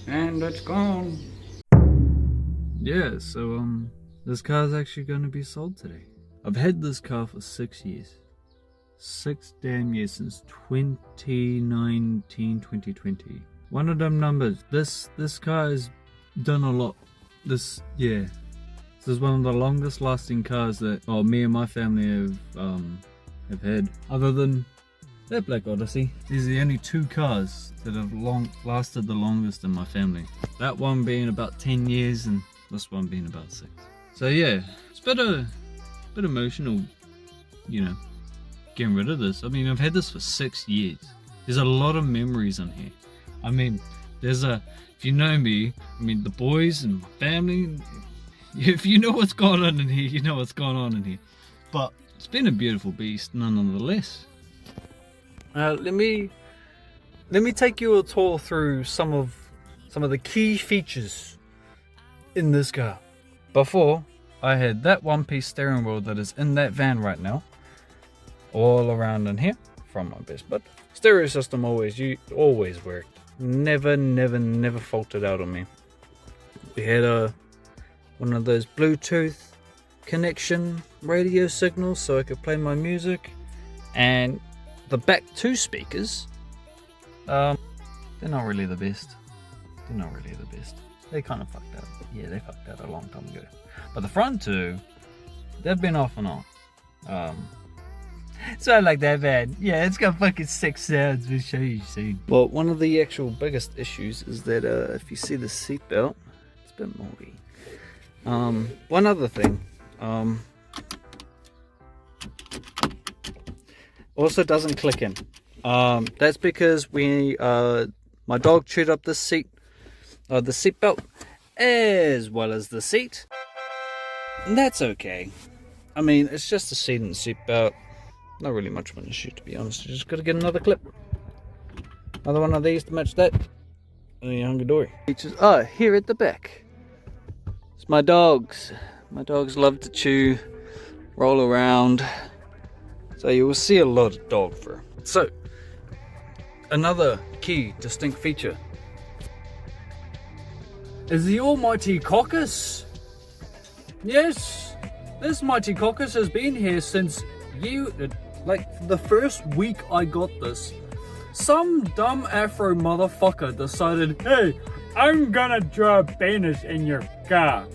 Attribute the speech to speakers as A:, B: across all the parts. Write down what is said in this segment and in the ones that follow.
A: And it's gone.
B: Yeah, so this car's actually going to be sold today. I've had this car for 6 years. 6 damn years, since 2019, 2020. One of them numbers. This car has done a lot. This is one of the longest lasting cars that me and my family have had. Other than that Black Odyssey. These are the only 2 cars that have lasted the longest in my family. That one being about 10 years and this one being about 6. So yeah, it's a bit emotional, you know, getting rid of this. I mean, I've had this for 6 years. There's a lot of memories on here. I mean, if you know me, I mean, the boys and my family, if you know what's going on in here, you know what's going on in here. But it's been a beautiful beast nonetheless. Let me take you a tour through some of the key features in this car. Before, I had that one-piece steering wheel that is in that van right now, all around in here from my best bud. Stereo system always worked. Never faulted out on me. We had one of those Bluetooth connection radio signals so I could play my music, and the back 2 speakers, they're not really the best. They kind of fucked out. Yeah, they fucked out a long time ago. But the front 2, they've been off and on. So I like that bad. Yeah, it's got fucking 6 sounds. We'll show you soon. Well, one of the actual biggest issues is that if you see the seatbelt, it's a bit moldy. One other thing. Also doesn't click in. That's because my dog chewed up the seatbelt, as well as the seat. And that's okay. I mean, it's just a seat and seatbelt. Not really much of an issue, to be honest. You just gotta get another clip. Another one of these to match that. And you're hunky-dory. Features here at the back. It's my dogs. My dogs love to chew, roll around. So you will see a lot of dog fur. So, another key distinct feature is the almighty caucus. Yes, this mighty caucus has been here since the first week I got this. Some dumb Afro motherfucker decided, hey, I'm gonna draw a penis in your car.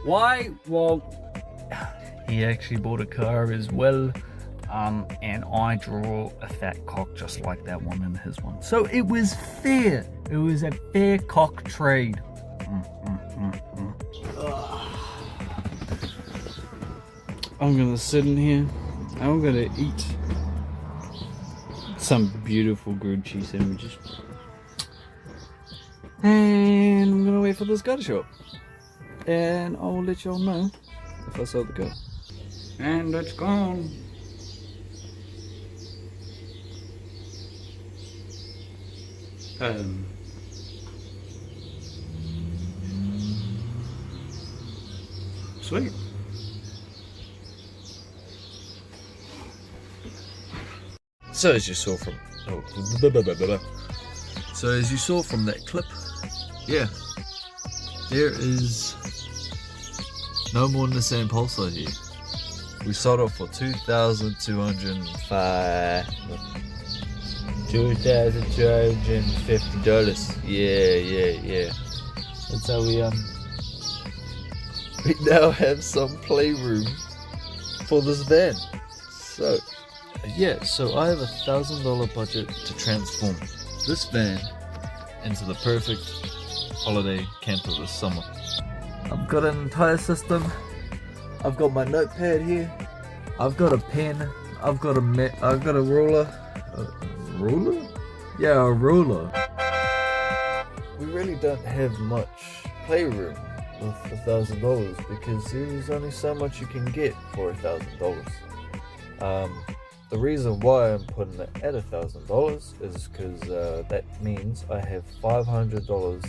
B: Why? Well, he actually bought a car as well. And I draw a fat cock just like that one in his one. So it was fair. It was a fair cock trade. I'm gonna sit in here. I'm gonna eat some beautiful grilled cheese sandwiches. And I'm gonna wait for this guy to show up. And I will let y'all know if I sell the car.
A: And it's gone. Sweet.
B: So as you saw from that clip, yeah, there is no more Nissan Pulsar here. We sold it for $2,250. Yeah. That's how we now have some playroom for this van. So yeah, so I have $1,000 budget to transform this van into the perfect holiday camper this summer. I've got an entire system. I've got my notepad here. I've got a pen. I've got a ruler. A ruler? Yeah, a ruler. We really don't have much playroom with $1,000 because there's only so much you can get for $1,000. The reason why I'm putting it at $1,000 is because that means I have $500 to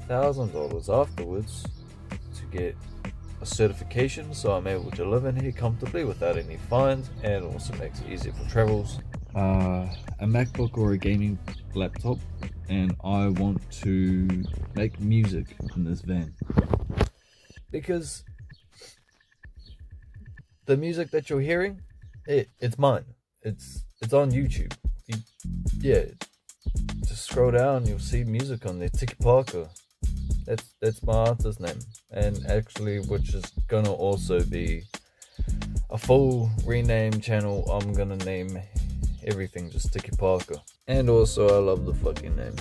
B: $1,000 afterwards to get a certification, so I'm able to live in here comfortably without any fines, and also makes it easier for travels. a MacBook or a gaming laptop, and I want to make music in this van. Because the music that you're hearing, it's mine. It's on YouTube. Just scroll down, you'll see music on there. Tiki Parker. That's my artist name, and actually, which is gonna also be a full renamed channel. I'm gonna name everything just Tiki Parker, and also I love the fucking name.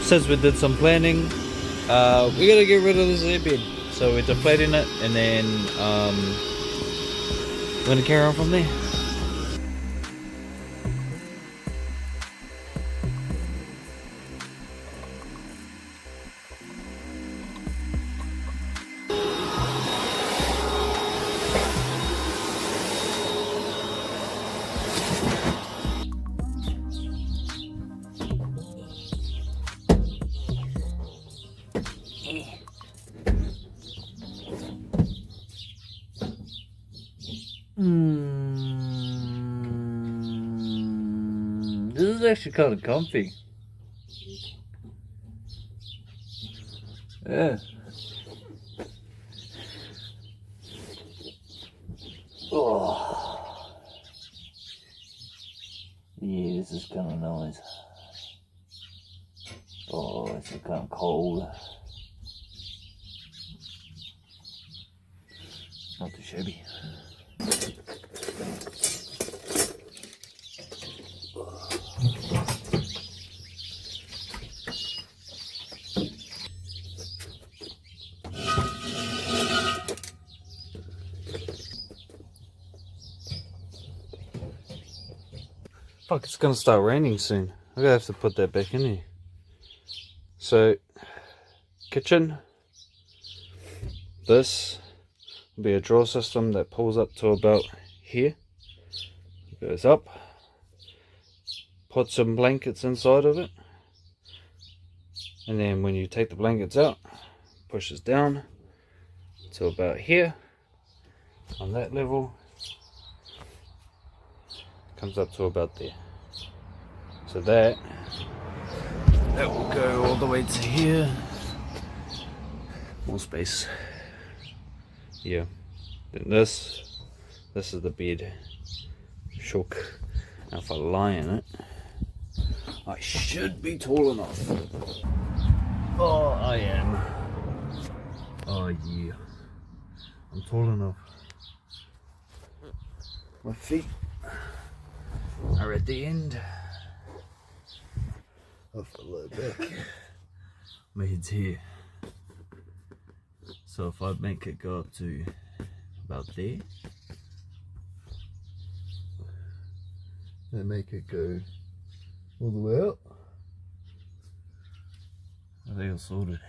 B: Since we did some planning, we gotta get rid of this air bed. So we're deflating it, and then we're gonna carry on from there. This is actually kind of comfy. Yeah. Oh. Yeah, this is kind of nice. Oh, it's kind of cold. Not too shabby. Fuck, it's gonna start raining soon. I'm gonna have to put that back in here. So, kitchen. This will be a drawer system that pulls up to about here. Goes up. Put some blankets inside of it. And then when you take the blankets out, pushes down to about here. On that level. Comes up to about there. So that will go all the way to here. More space. Yeah. Then this is the bed. shook. Now if I lie in it, I should be tall enough. Oh, I am. Oh yeah, I'm tall enough. My feet are at the end of the low back. My head's here. So if I make it go up to about there, and make it go all the way up, I think I'll sort it.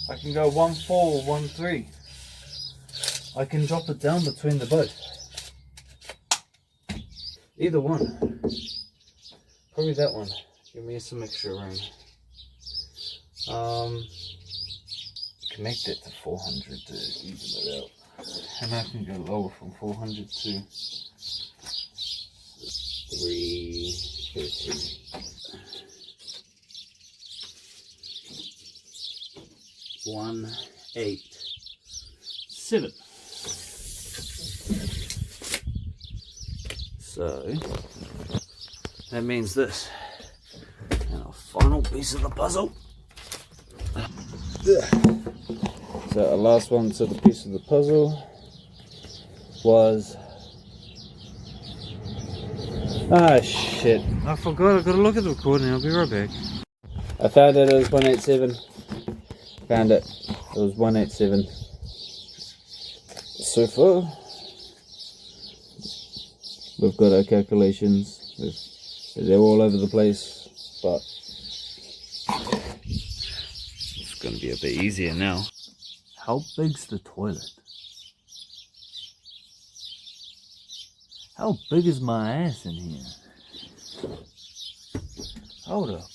B: I can go 1-4, 1-3. I can drop it down between the both. Either one. Probably that one. Give me some extra room. Connect it to 400 to even it out. And I can go lower from 400 to 330. 1, 8, 7. So that means this. And our final piece of the puzzle. So our last one to the piece of the puzzle was, ah shit, I forgot, I gotta look at the recording, I'll be right back. I found it was 187. Found it. It was 187. So far, we've got our calculations. They're all over the place, but it's going to be a bit easier now. How big's the toilet? How big is my ass in here? Hold up.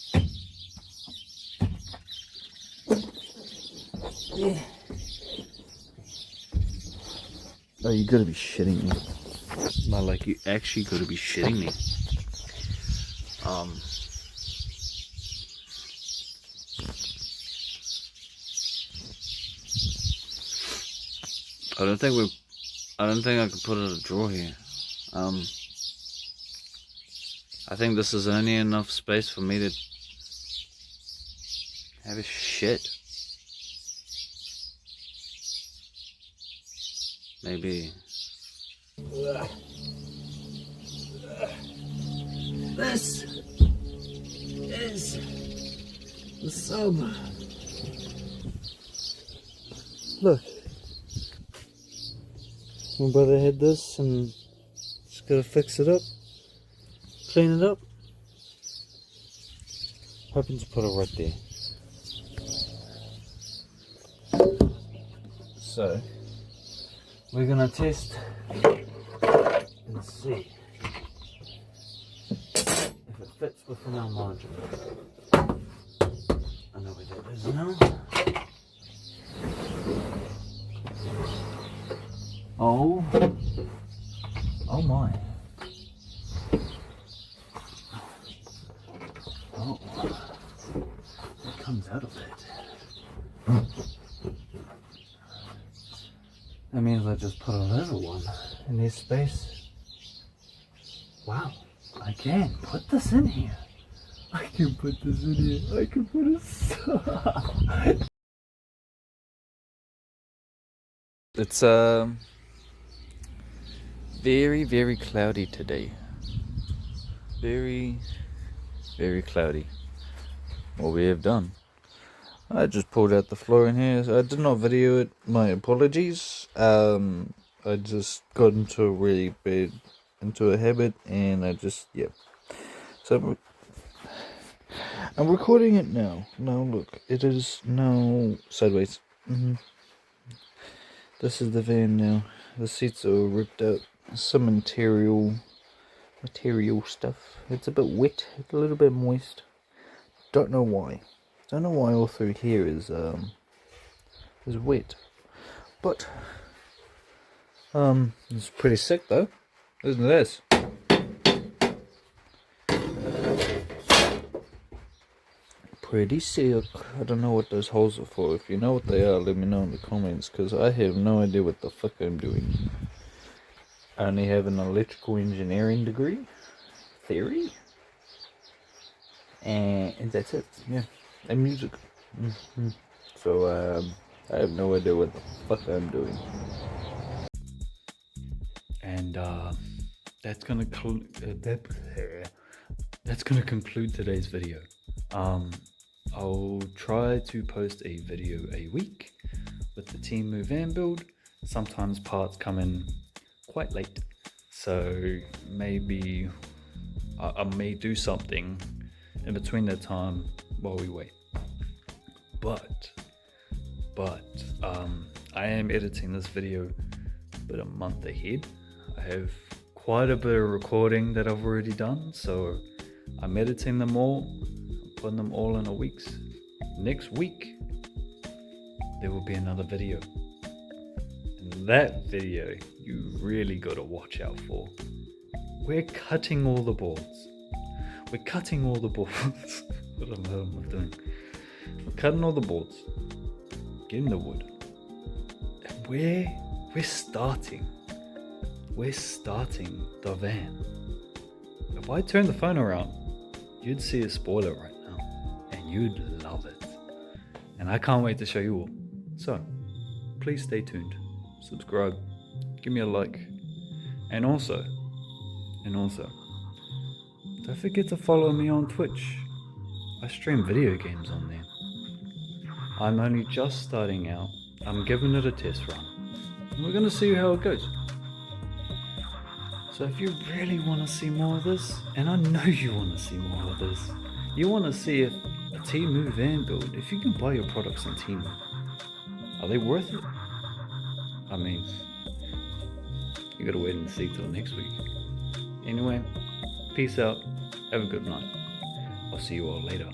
B: Yeah. Oh, you gotta be shitting me. Not like you actually gotta be shitting me. I don't think I could put it in a drawer here. I think this is only enough space for me to have a shit. Maybe. This is the sub. Look. My brother had this and just gotta fix it up, clean it up. Hoping to put it right there. So we're gonna test and see if it fits within our margin. I know where that is now. Oh my. Oh, it comes out of it. That means I just put a little one in this space. Wow, I can put this in here. I can put this in here. I can put it. It's very, very cloudy today. Very, very cloudy. What we have done. I just pulled out the floor in here. I did not video it. My apologies. I just got into a habit, and I just, yeah. So I'm recording it now. Now look, it is now sideways. This is the van now. The seats are ripped out. Some material stuff. It's a bit wet. It's a little bit moist. Don't know why. Don't know why all through here is wet. But It's pretty sick though. Listen to this. Pretty sick. I don't know what those holes are for. If you know what they are, let me know in the comments, because I have no idea what the fuck I'm doing. I only have an electrical engineering degree. Theory. And that's it. Yeah. And music. So, I have no idea what the fuck I'm doing. And, that's gonna conclude today's video. I'll try to post a video a week with the Temu van build. Sometimes parts come in quite late, so maybe I may do something in between that time while we wait. But I am editing this video about a month ahead. I have quite a bit of recording that I've already done, so I'm editing them all, putting them all in a week's. Next week there will be another video, and that video you really got to watch out for. We're cutting all the boards. What am I doing? We're cutting all the boards, getting the wood, and we're starting the van. If I turn the phone around, you'd see a spoiler right now, and you'd love it. And I can't wait to show you all. So, please stay tuned, subscribe, give me a like, and also, don't forget to follow me on Twitch. I stream video games on there. I'm only just starting out. I'm giving it a test run, and we're gonna see how it goes. So if you really want to see more of this, and I know you want to see more of this, you want to see if a Temu van build, if you can buy your products on Temu, are they worth it? I mean, you gotta wait and see till next week. Anyway, peace out, have a good night. I'll see you all later.